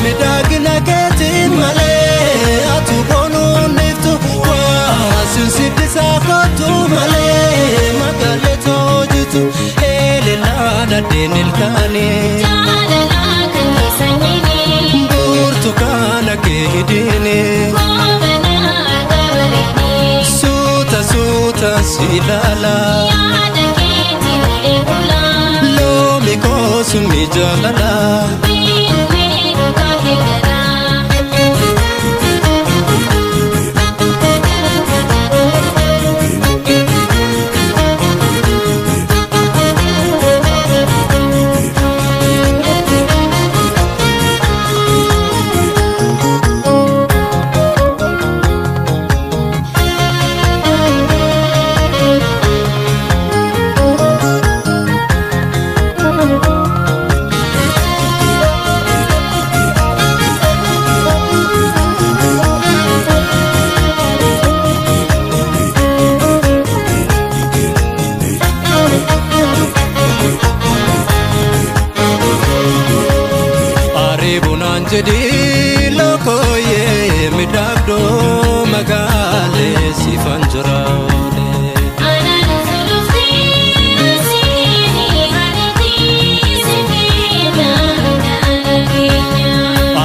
Midagina ketin male atu bonu niftu wa sinsiddi sakotu male magale tojitu elelana denilkani jalala kanisanyini burtukana kehidini gobana gabarini suta silala yada ketin ebula lomi kosumi jalala Jadi lokoye midagdo magale sifanjrale anan sulufi sini hariti sini nanganya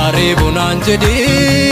aribunan jadi